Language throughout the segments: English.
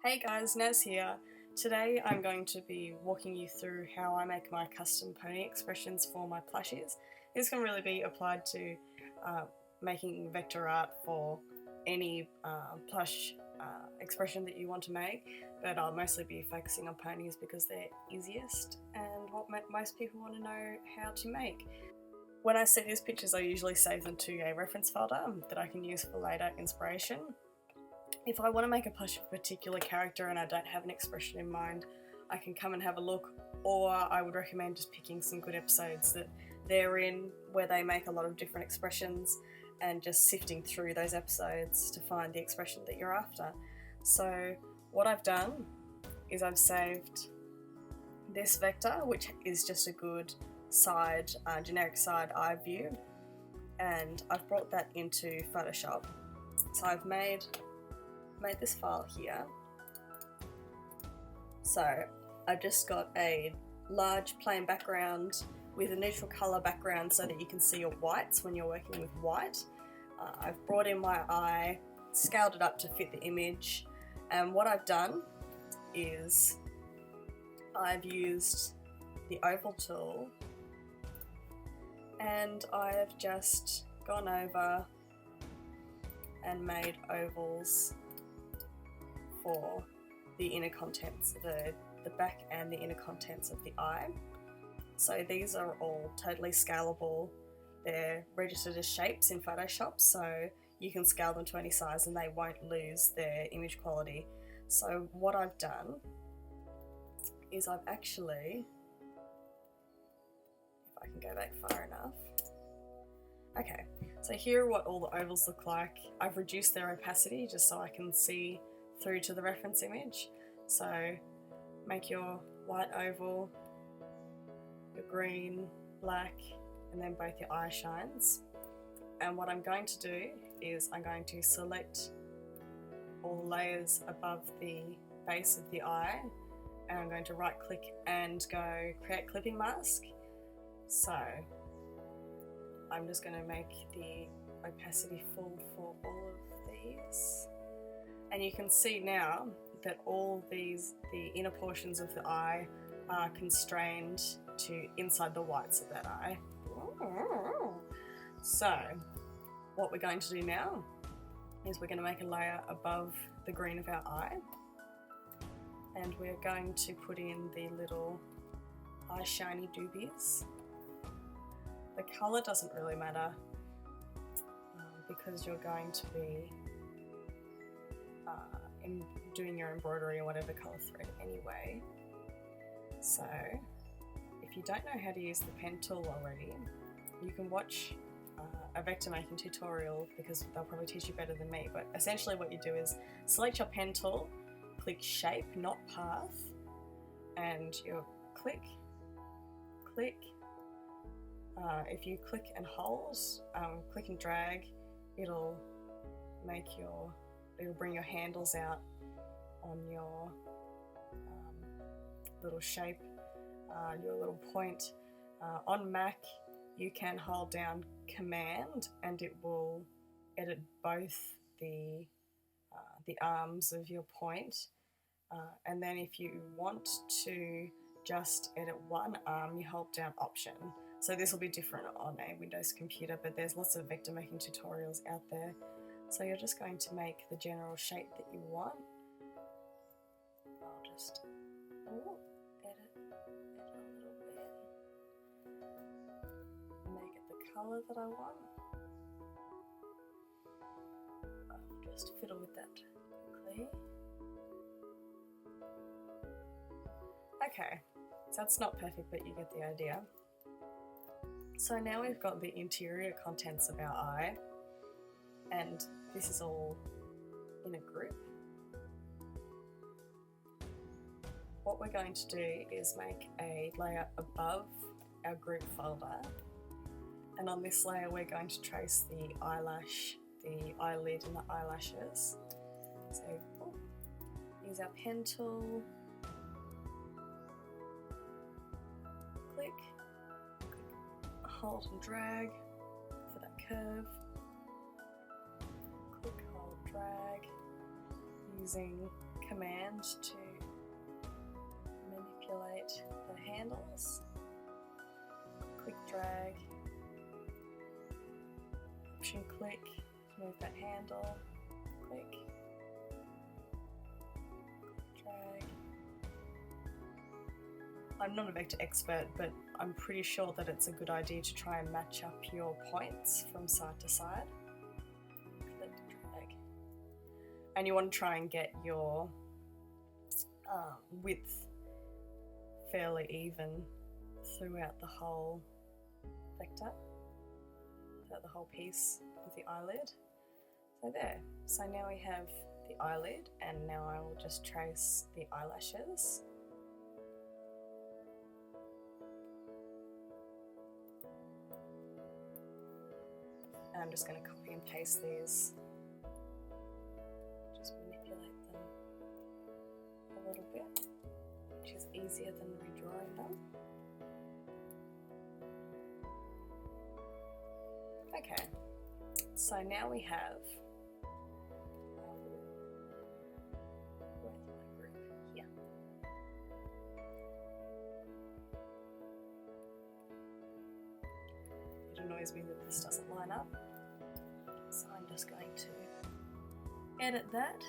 Hey guys, Naz here. Today I'm going to be walking you through how I make my custom pony expressions for my plushies. This can really be applied to uh, making vector art for any plush expression that you want to make, but I'll mostly be focusing on ponies because they're easiest and what most people want to know how to make. When I see these pictures, I usually save them to a reference folder that I can use for later inspiration. If I want to make a plush of a particular character and I don't have an expression in mind, I can come and have a look, or I would recommend just picking some good episodes that they're in where they make a lot of different expressions and just sifting through those episodes to find the expression that you're after. So what I've done is I've saved this vector, which is just a good side, generic side eye view, and I've brought that into Photoshop. So I've made this file here. So I've just got a large plain background with a neutral colour background so that you can see your whites when you're working with white. I've brought in my eye, scaled it up to fit the image, and what I've done is I've used the oval tool and I've just gone over and made ovals for the inner contents, the back and the inner contents of the eye. So these are all totally scalable. They're registered as shapes in Photoshop, so you can scale them to any size and they won't lose their image quality. So what I've done is I've actually, if I can go back far enough, okay, so here are what all the ovals look like. I've reduced their opacity just so I can see through to the reference image. So make your white oval, your green, black, and then both your eye shines. And what I'm going to do is I'm going to select all the layers above the base of the eye, and I'm going to right click and go create clipping mask. So I'm just going to make the opacity full for all of these. And you can see now that all these, the inner portions of the eye are constrained to inside the whites of that eye. So what we're going to do now is we're going to make a layer above the green of our eye, and we're going to put in the little eye shiny doobies. The colour doesn't really matter because you're going to be doing your embroidery or whatever colour thread anyway. So if you don't know how to use the pen tool already, you can watch a vector making tutorial because they'll probably teach you better than me. But essentially what you do is select your pen tool, click shape, not path, and you click. If you click and hold, click and drag, it'll bring your handles out on your little shape, your little point. On Mac, you can hold down Command and it will edit both the arms of your point. And then if you want to just edit one arm, you hold down Option. So this will be different on a Windows computer, but there's lots of vector making tutorials out there. So you're just going to make the general shape that you want. I'll just edit a little bit. Make it the colour that I want. I'll just fiddle with that quickly. Okay, so that's not perfect, but you get the idea. So now we've got the interior contents of our eye, and this is all in a group. What we're going to do is make a layer above our group folder, and on this layer we're going to trace the eyelash, the eyelid and the eyelashes. So use our pen tool, click, hold and drag for that curve, click, hold, drag, using command to manipulate the handles. Quick drag, option click to move that handle, click, drag. I'm not a vector expert, but I'm pretty sure that it's a good idea to try and match up your points from side to side. Click, drag. And you want to try and get your width fairly even throughout the whole vector, throughout the whole piece of the eyelid. So there. So now we have the eyelid, and now I will just trace the eyelashes. And I'm just going to copy and paste these. Just manipulate them a little bit, which is easier than redrawing them. Okay, so now we have where's my group? Here. It annoys me that this doesn't line up, so I'm just going to edit that.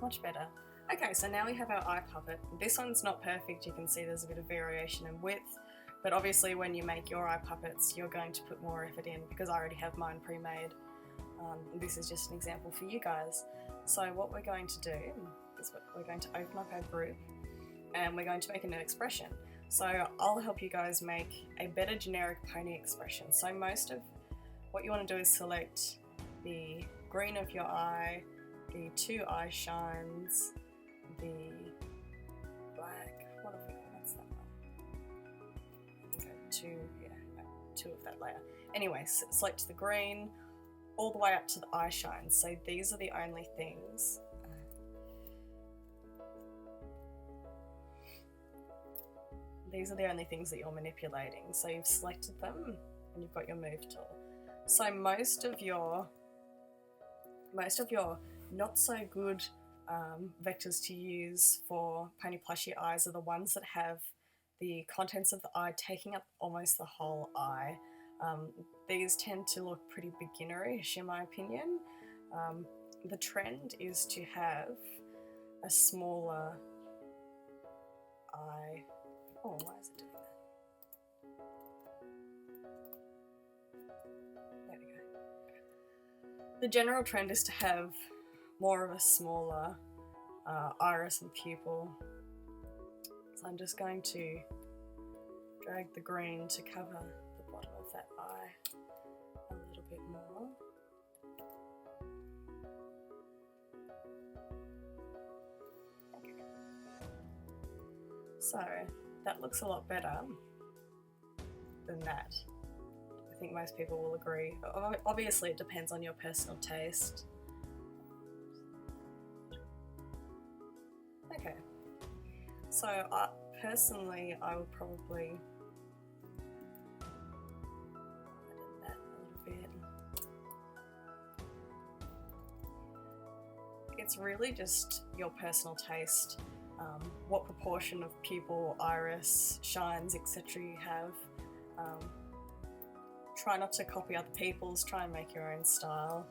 Much better. Okay, so now we have our eye puppet. This one's not perfect, you can see there's a bit of variation in width, but obviously when you make your eye puppets you're going to put more effort in because I already have mine pre-made. This is just an example for you guys. So what we're going to do is we're going to open up our group and we're going to make a new expression. So I'll help you guys make a better generic pony expression. So most of what you want to do is select the green of your eye, the 2 eye shines, the black, what have we got? What's that one? Okay, 2, yeah, no, 2 of that layer. Anyway, select the green all the way up to the eye shines. So these are the only things. These are the only things that you're manipulating. So you've selected them and you've got your move tool. So most of your not so good vectors to use for pony plushie eyes are the ones that have the contents of the eye taking up almost the whole eye. These tend to look pretty beginnerish in my opinion. The trend is to have a smaller eye. Oh, why is it doing that? There we go. The general trend is to have more of a smaller iris and pupil. So I'm just going to drag the green to cover the bottom of that eye a little bit more. Okay. So that looks a lot better than that. I think most people will agree. Obviously it depends on your personal taste. Okay, so personally I would probably edit that a little bit. It's really just your personal taste, what proportion of pupil, iris, shines, etc. you have. Try not to copy other people's, try and make your own style.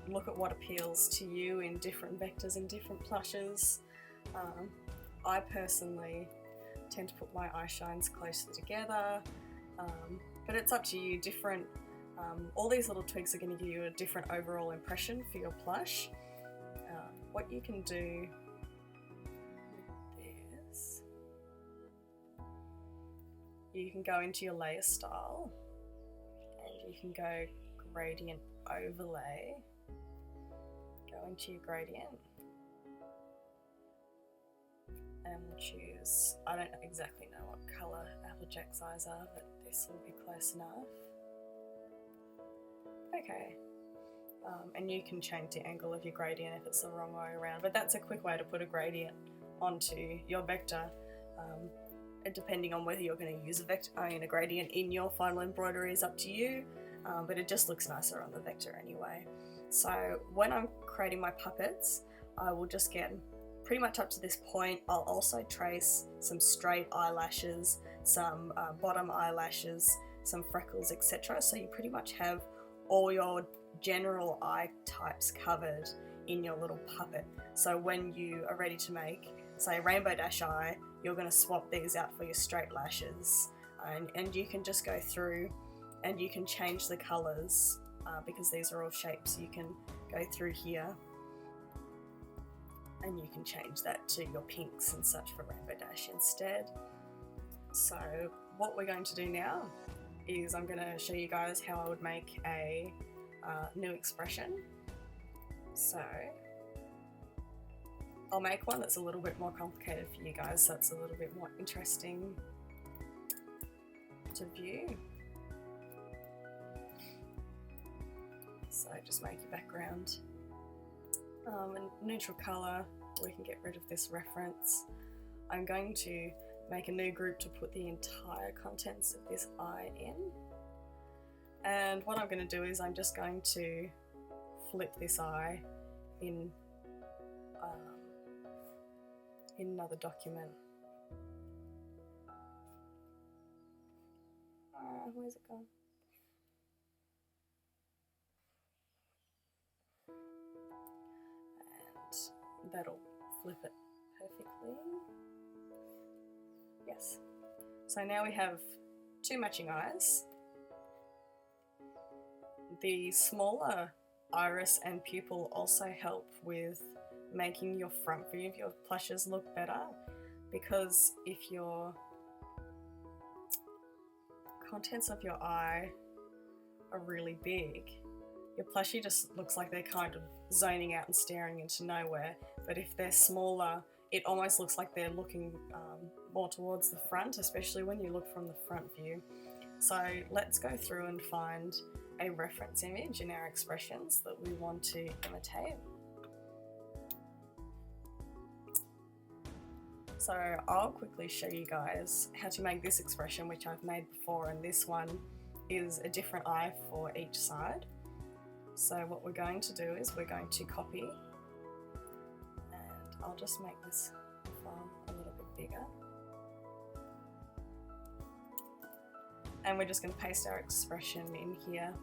Look at what appeals to you in different vectors and different plushes. I personally tend to put my eye shines closer together, but it's up to you. All these little tweaks are going to give you a different overall impression for your plush. What you can do with this, you can go into your layer style and you can go gradient overlay, go into your gradient and we'll choose, I don't exactly know what colour Applejack's eyes are, but this will be close enough. Okay, and you can change the angle of your gradient if it's the wrong way around, but that's a quick way to put a gradient onto your vector, depending on whether you're going to use a gradient in your final embroidery is up to you, but it just looks nicer on the vector anyway. So when I'm creating my puppets, I will just get pretty much up to this point. I'll also trace some straight eyelashes, some bottom eyelashes, some freckles, etc. So you pretty much have all your general eye types covered in your little puppet. So when you are ready to make, say, rainbow dash eye, you're going to swap these out for your straight lashes, and you can just go through and you can change the colours because these are all shapes. You can go through here and you can change that to your pinks and such for rainbow dash instead. So what we're going to do now is I'm going to show you guys how I would make a new expression. So I'll make one that's a little bit more complicated for you guys, so it's a little bit more interesting to view. So just make your background a neutral colour. We can get rid of this reference. I'm going to make a new group to put the entire contents of this eye in. And what I'm going to do is I'm just going to flip this eye in another document. Where's it gone? And that'll flip it perfectly. Yes. So now we have two matching eyes. The smaller iris and pupil also help with making your front view of your plushes look better, because if your contents of your eye are really big, your plushie just looks like they're kind of zoning out and staring into nowhere. But if they're smaller, it almost looks like they're looking more towards the front, especially when you look from the front view. So let's go through and find a reference image in our expressions that we want to imitate. So I'll quickly show you guys how to make this expression, which I've made before, and this one is a different eye for each side. So what we're going to do is we're going to copy, and I'll just make this font a little bit bigger. And we're just going to paste our expression in here.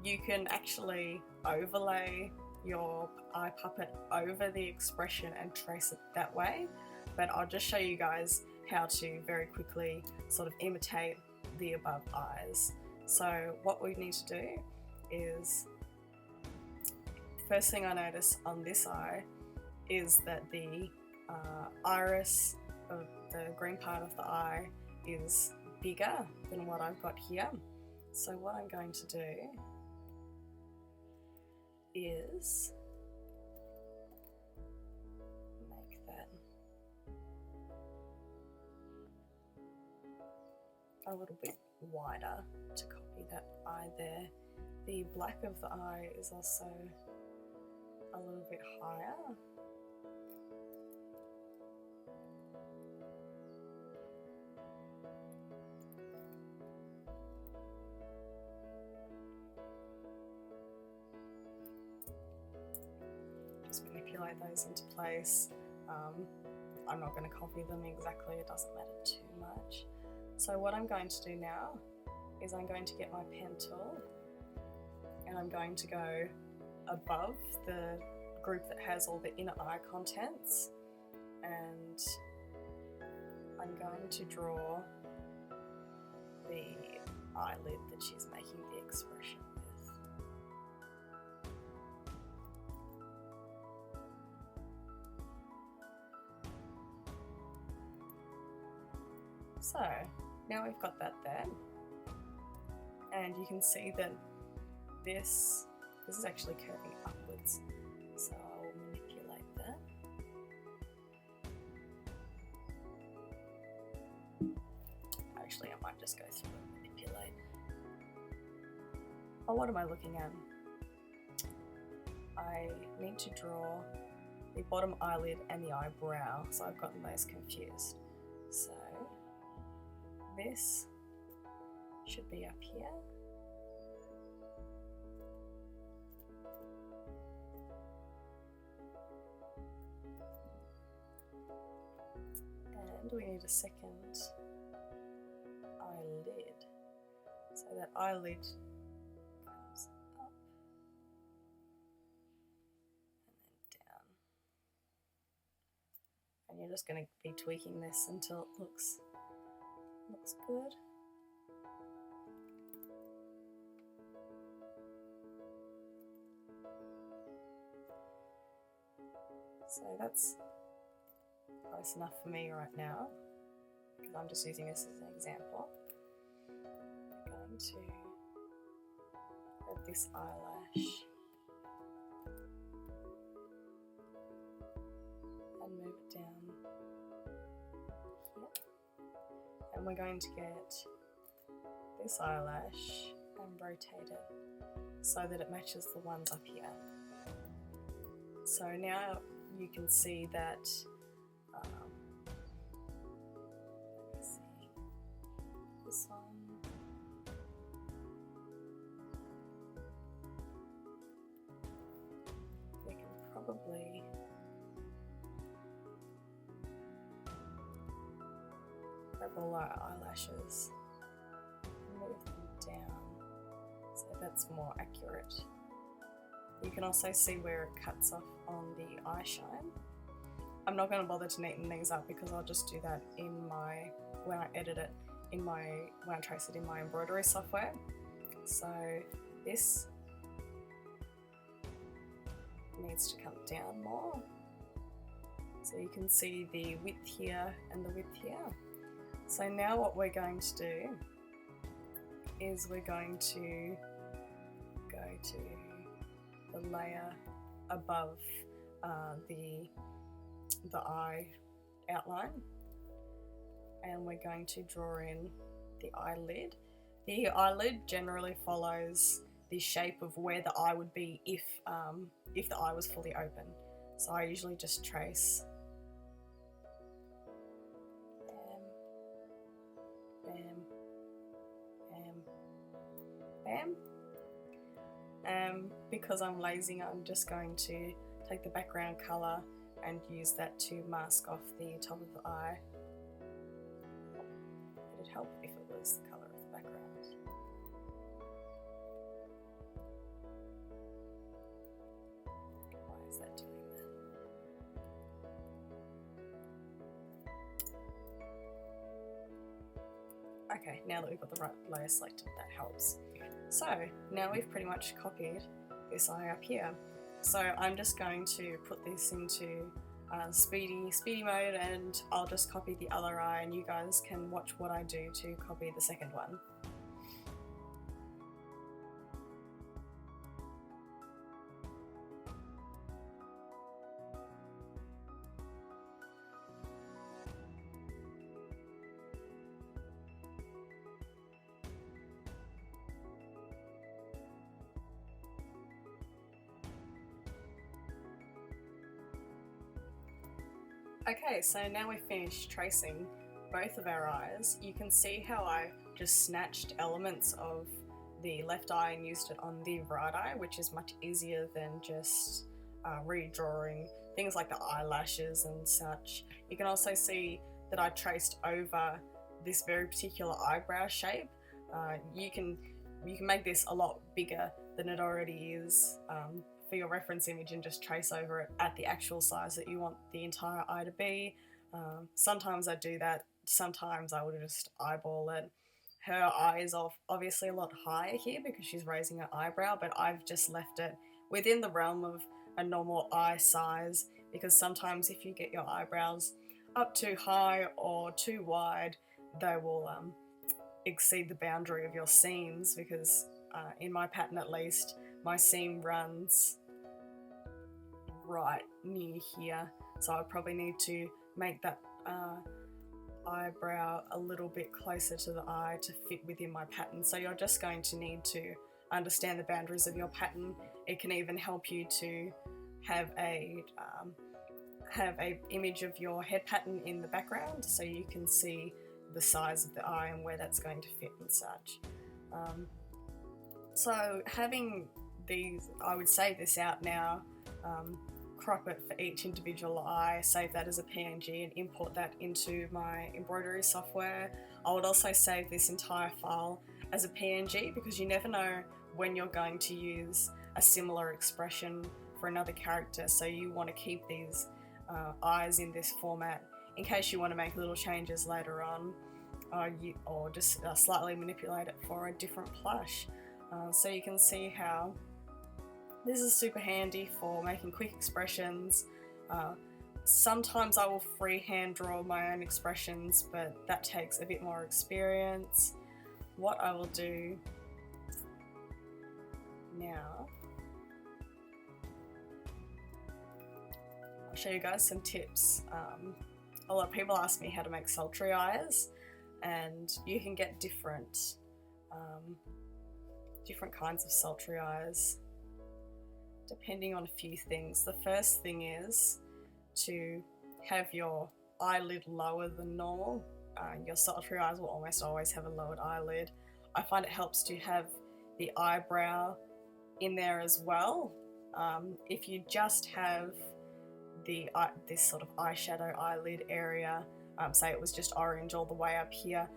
You can actually overlay your eye puppet over the expression and trace it that way, but I'll just show you guys how to very quickly sort of imitate the above eyes. So what we need to do is, first thing I notice on this eye is that the iris of the green part of the eye is bigger than what I've got here. So what I'm going to do is make that a little bit wider to copy that eye there. The black of the eye is also a little bit higher. Just manipulate those into place. I'm not going to copy them exactly, it doesn't matter too much. So what I'm going to do now is I'm going to get my pen tool and I'm going to go above the group that has all the inner eye contents, and I'm going to draw the eyelid that she's making the expression with. So now we've got that there, and you can see that this is actually curving upwards, so I'll manipulate that. Actually, I might just go through and manipulate. Oh, what am I looking at? I need to draw the bottom eyelid and the eyebrow, so I've gotten those confused. So this should be up here. need a second eyelid. So that eyelid comes up and then down. And you're just going to be tweaking this until it looks good. So that's close enough for me right now, because I'm just using this as an example. I'm going to grab this eyelash and move it down here. And we're going to get this eyelash and rotate it so that it matches the ones up here. So now you can see that, let me see, this one, we can probably grab all our eyelashes and move them down so that's more accurate. You can also see where it cuts off on the eye shine. I'm not going to bother to neaten these up because I'll just do that when I edit it when I trace it in my embroidery software. So this needs to come down more. So you can see the width here and the width here. So now what we're going to do is we're going to go to the layer above the eye outline, and we're going to draw in the eyelid. The eyelid generally follows the shape of where the eye would be if the eye was fully open. So I usually just trace bam, bam, bam, bam. Because I'm lazy, I'm just going to take the background colour and use that to mask off the top of the eye. It'd help if it was the colour of the background. Why is that doing that? Okay, now that we've got the right layer selected, that helps. So now we've pretty much copied this eye up here. So I'm just going to put this into speedy mode, and I'll just copy the other eye and you guys can watch what I do to copy the second one. Okay, so now we've finished tracing both of our eyes. You can see how I just snatched elements of the left eye and used it on the right eye, which is much easier than just redrawing things like the eyelashes and such. You can also see that I traced over this very particular eyebrow shape. You can make this a lot bigger than it already is for your reference image and just trace over it at the actual size that you want the entire eye to be. Sometimes I do that, sometimes I would just eyeball it. Her eye is obviously a lot higher here because she's raising her eyebrow, but I've just left it within the realm of a normal eye size, because sometimes if you get your eyebrows up too high or too wide, they will exceed the boundary of your seams, because in my pattern at least, my seam runs right near here, so I probably need to make that eyebrow a little bit closer to the eye to fit within my pattern. So you're just going to need to understand the boundaries of your pattern. It can even help you to have a image of your head pattern in the background, so you can see the size of the eye and where that's going to fit and such. So having these, I would save this out now crop it for each individual eye, save that as a PNG and import that into my embroidery software. I would also save this entire file as a PNG because you never know when you're going to use a similar expression for another character, so you want to keep these eyes in this format in case you want to make little changes later on, or just slightly manipulate it for a different plush. So you can see how this is super handy for making quick expressions. Sometimes I will freehand draw my own expressions, but that takes a bit more experience. What I will do now, I'll show you guys some tips. A lot of people ask me how to make sultry eyes, and you can get different kinds of sultry eyes depending on a few things. The first thing is to have your eyelid lower than normal. Your sultry eyes will almost always have a lowered eyelid. I find it helps to have the eyebrow in there as well. If you just have this sort of eyeshadow eyelid area, say it was just orange all the way up here,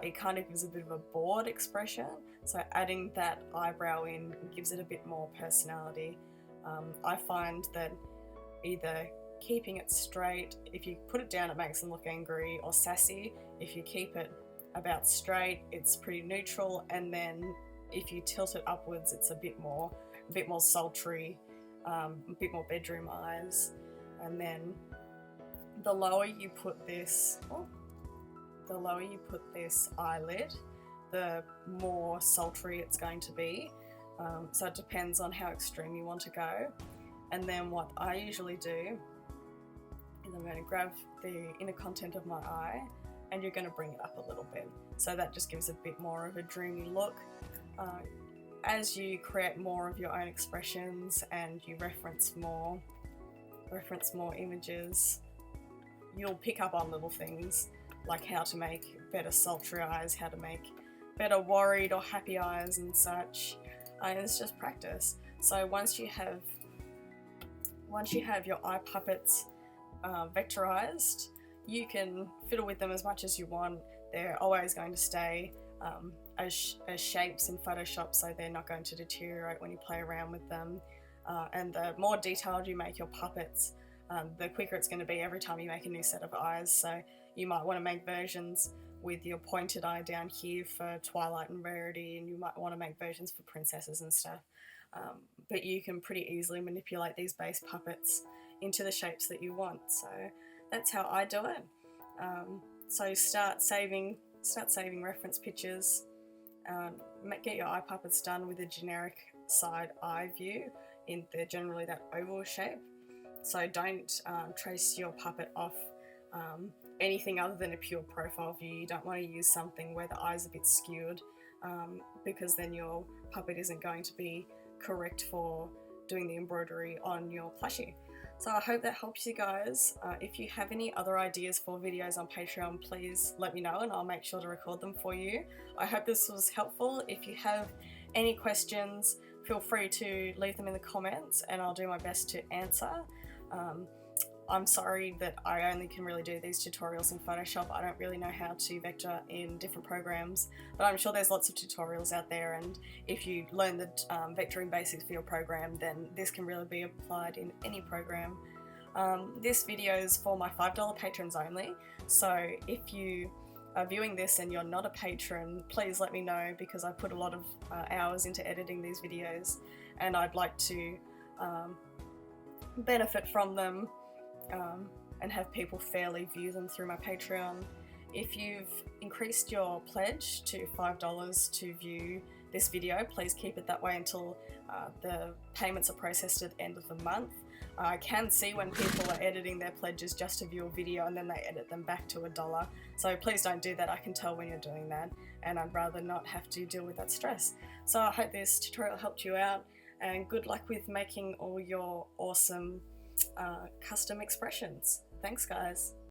it kind of gives a bit of a bored expression, so adding that eyebrow in gives it a bit more personality. I find that either keeping it straight, if you put it down it makes them look angry or sassy. If you keep it about straight, it's pretty neutral, and then if you tilt it upwards, it's a bit more sultry, a bit more bedroom eyes. And then the lower you put this eyelid, the more sultry it's going to be. So it depends on how extreme you want to go. And then what I usually do is I'm going to grab the inner content of my eye, and you're going to bring it up a little bit. So that just gives a bit more of a dreamy look. As you create more of your own expressions and you reference more images, you'll pick up on little things like how to make better sultry eyes, how to make better worried or happy eyes and such. And it's just practice. So once you have your eye puppets vectorized, you can fiddle with them as much as you want. They're always going to stay as shapes in Photoshop, so they're not going to deteriorate when you play around with them. And the more detailed you make your puppets, the quicker it's going to be every time you make a new set of eyes. So you might want to make versions with your pointed eye down here for Twilight and Rarity, and you might want to make versions for princesses and stuff. But you can pretty easily manipulate these base puppets into the shapes that you want. So that's how I do it. So start saving reference pictures. Get your eye puppets done with a generic side eye view in generally that oval shape. So don't trace your puppet off anything other than a pure profile view. You don't want to use something where the eye's a bit skewed, because then your puppet isn't going to be correct for doing the embroidery on your plushie. So I hope that helps you guys. If you have any other ideas for videos on Patreon, please let me know and I'll make sure to record them for you. I hope this was helpful. If you have any questions, feel free to leave them in the comments and I'll do my best to answer. I'm sorry that I only can really do these tutorials in Photoshop. I don't really know how to vector in different programs, but I'm sure there's lots of tutorials out there, and if you learn the vectoring basics for your program, then this can really be applied in any program. This video is for my $5 patrons only, so if you are viewing this and you're not a patron, please let me know, because I put a lot of hours into editing these videos and I'd like to benefit from them and have people fairly view them through my Patreon. If you've increased your pledge to $5 to view this video, please keep it that way until the payments are processed at the end of the month. I can see when people are editing their pledges just to view a video and then they edit them back to $1, so please don't do that. I can tell when you're doing that, and I'd rather not have to deal with that stress. So I hope this tutorial helped you out, and good luck with making all your awesome custom expressions. Thanks guys.